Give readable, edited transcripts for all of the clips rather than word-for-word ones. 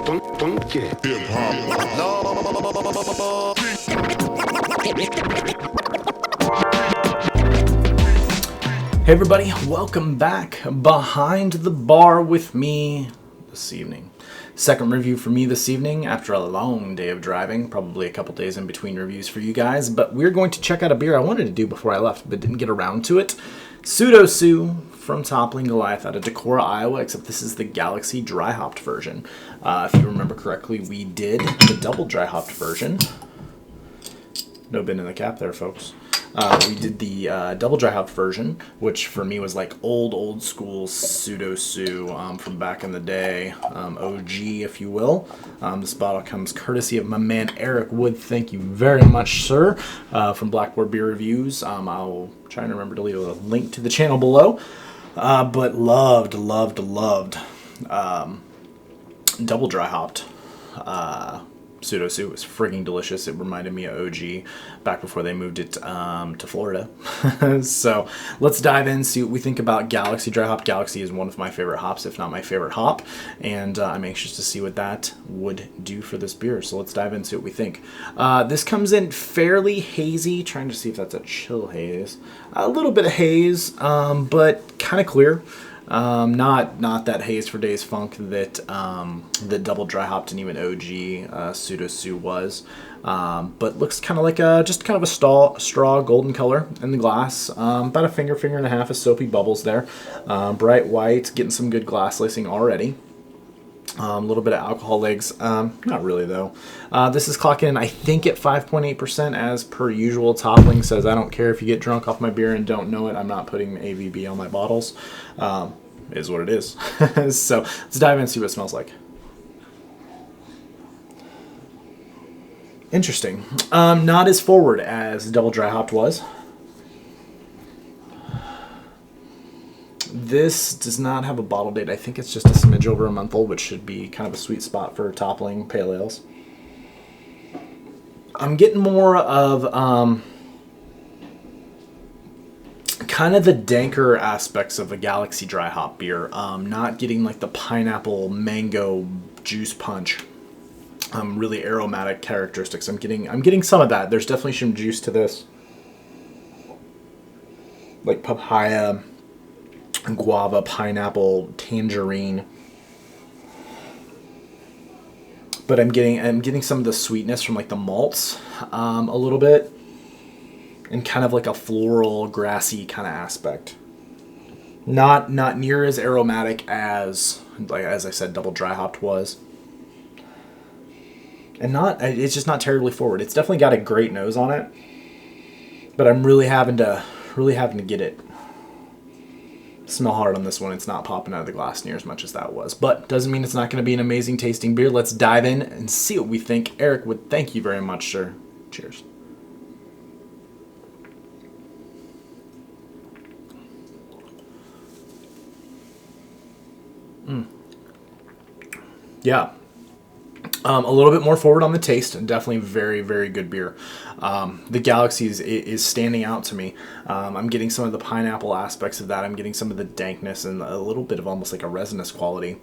Hey everybody, welcome back behind the bar with me this evening. Second review for me this evening after a long day of driving, probably a couple days in between reviews for you guys, but we're going to check out a beer I wanted to do before I left but didn't get around to it. pseudoSue from Toppling Goliath out of Decorah, Iowa, except this is the Galaxy dry hopped version. If you remember correctly, we did the double dry hopped version. No bin in the cap there, folks. We did the double dry hopped version, which for me was like old school pseudoSue from back in the day, OG if you will. This bottle comes courtesy of my man Eric Wood. Thank you very much, sir, from Blackboard Beer Reviews. I'll try and remember to leave a link to the channel below. But loved double dry hopped pseudoSue. It was frigging delicious. It reminded me of OG back before they moved it to Florida. So let's dive in, see what we think about Galaxy dry hop. Galaxy is one of my favorite hops, if not my favorite hop, and I'm anxious to see what that would do for this beer. So let's dive in, see what we think. This comes in fairly hazy, trying to see if that's a chill haze. A little bit of haze, but kind of clear. Not that haze for days funk that the double dry hopped and even OG pseudoSue was, but looks kind of like just kind of a straw golden color in the glass. About a finger and a half of soapy bubbles there. Bright white, getting some good glass lacing already. A little bit of alcohol legs, not really though. This is clocking in, I think, at 5.8% as per usual. Toppling says, I don't care if you get drunk off my beer and don't know it. I'm not putting AVB on my bottles. Is what it is. So let's dive in and see what it smells like. Interesting. Not as forward as double dry hopped was. This does not have a bottle date. I think it's just a smidge over a month old, which should be kind of a sweet spot for toppling pale ales. I'm getting more of kind of the danker aspects of a Galaxy dry hop beer. Not getting like the pineapple mango juice punch. Really aromatic characteristics. I'm getting some of that. There's definitely some juice to this, like papaya, guava, pineapple, tangerine. But I'm getting some of the sweetness from like the malts a little bit, and kind of like a floral, grassy kind of aspect. Not near as aromatic as, like as I said, double dry hopped was. And it's just not terribly forward. It's definitely got a great nose on it, but I'm really having to get it. Smell hard on this one. It's not popping out of the glass near as much as that was, but doesn't mean it's not going to be an amazing tasting beer. Let's dive in and see what we think. Eric Wood, thank you very much, sir. Cheers. Yeah. A little bit more forward on the taste, and definitely very, very good beer. The Galaxy is standing out to me. I'm getting some of the pineapple aspects of that. I'm getting some of the dankness and a little bit of almost like a resinous quality.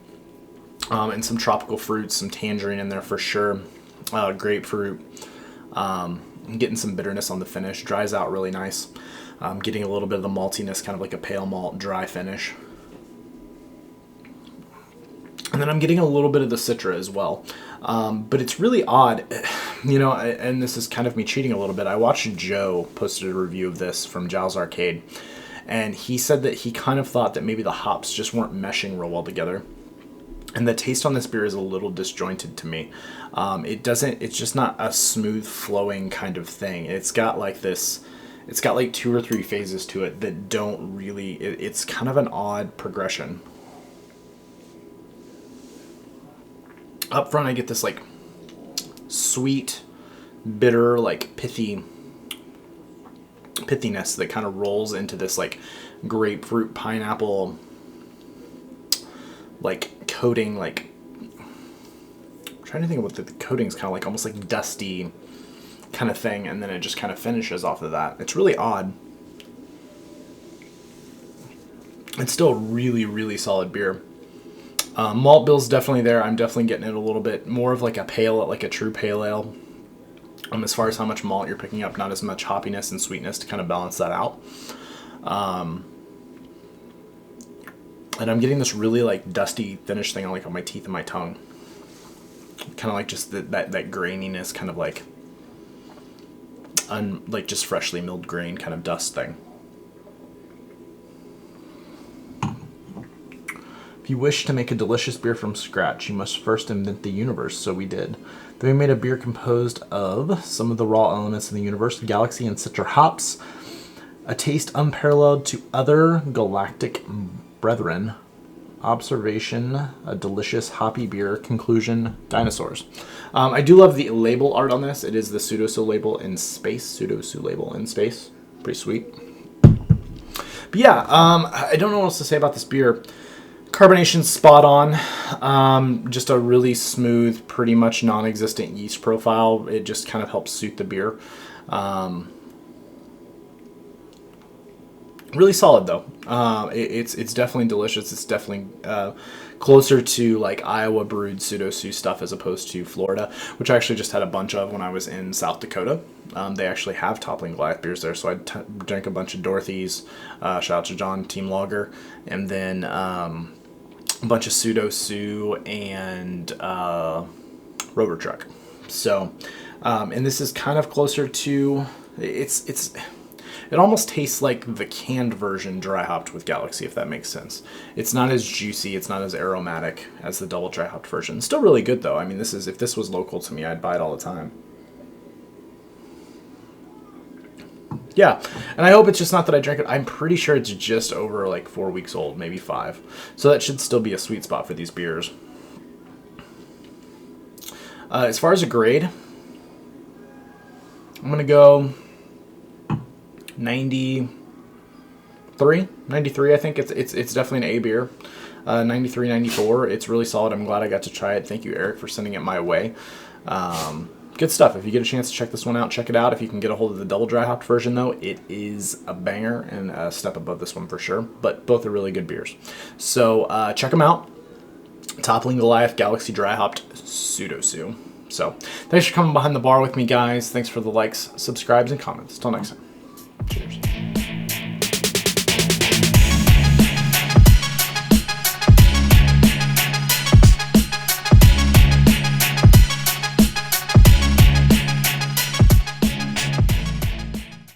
And some tropical fruits, some tangerine in there for sure. Grapefruit. I'm getting some bitterness on the finish. Dries out really nice. Getting a little bit of the maltiness, kind of like a pale malt dry finish. And then I'm getting a little bit of the Citra as well. But it's really odd, you know, and this is kind of me cheating a little bit. I watched Joe posted a review of this from Giles Arcade, and he said that he kind of thought that maybe the hops just weren't meshing real well together. And the taste on this beer is a little disjointed to me. It's just not a smooth flowing kind of thing. It's got like two or three phases to it that don't really, it's kind of an odd progression. Up front, I get this like sweet, bitter, like pithiness that kind of rolls into this like grapefruit, pineapple, like coating. Like, I'm trying to think of what the coating's kind of like, almost like dusty kind of thing, and then it just kind of finishes off of that. It's really odd. It's still a really, really solid beer. Malt bill's definitely there. I'm definitely getting it a little bit more of like a pale, like a true pale ale. As far as how much malt you're picking up, not as much hoppiness and sweetness to kind of balance that out. And I'm getting this really like dusty finish thing on like on my teeth and my tongue. Kind of like just that graininess, kind of like like just freshly milled grain kind of dust thing. If you wish to make a delicious beer from scratch, you must first invent the universe, so we did. Then we made a beer composed of some of the raw elements in the universe, galaxy and citra hops, a taste unparalleled to other galactic brethren, observation, a delicious hoppy beer, conclusion, dinosaurs. I do love the label art on this. It is the pseudo-Sue label in space, pseudo-Sue label in space. Pretty sweet. But yeah, I don't know what else to say about this beer. Carbonation's spot on. Just a really smooth, pretty much non-existent yeast profile. It just kind of helps suit the beer. Really solid though. It's definitely delicious. It's definitely closer to like Iowa brewed pseudo-Sue stuff as opposed to Florida, which I actually just had a bunch of when I was in South Dakota. They actually have Toppling Goliath beers there, so I drank a bunch of Dorothy's. Shout out to John, Team Lager, and then a bunch of pseudo-Sue and Rover Truck. So, and this is kind of closer to it almost tastes like the canned version dry hopped with Galaxy, if that makes sense. It's not as juicy, it's not as aromatic as the double dry hopped version. Still really good though. I mean, if this was local to me, I'd buy it all the time. Yeah, and I hope it's just not that I drank it. I'm pretty sure it's just over like 4 weeks old, maybe 5. So that should still be a sweet spot for these beers. As far as a grade, I'm going to go 93, I think. It's definitely an A beer. 93, 94. It's really solid. I'm glad I got to try it. Thank you, Eric, for sending it my way. Good stuff. If you get a chance to check this one out, check it out. If you can get a hold of the double dry hopped version, though, it is a banger and a step above this one for sure. But both are really good beers. So check them out. Toppling Goliath Galaxy Dry Hopped pseudo-Sue. So thanks for coming behind the bar with me, guys. Thanks for the likes, subscribes, and comments. Till next time.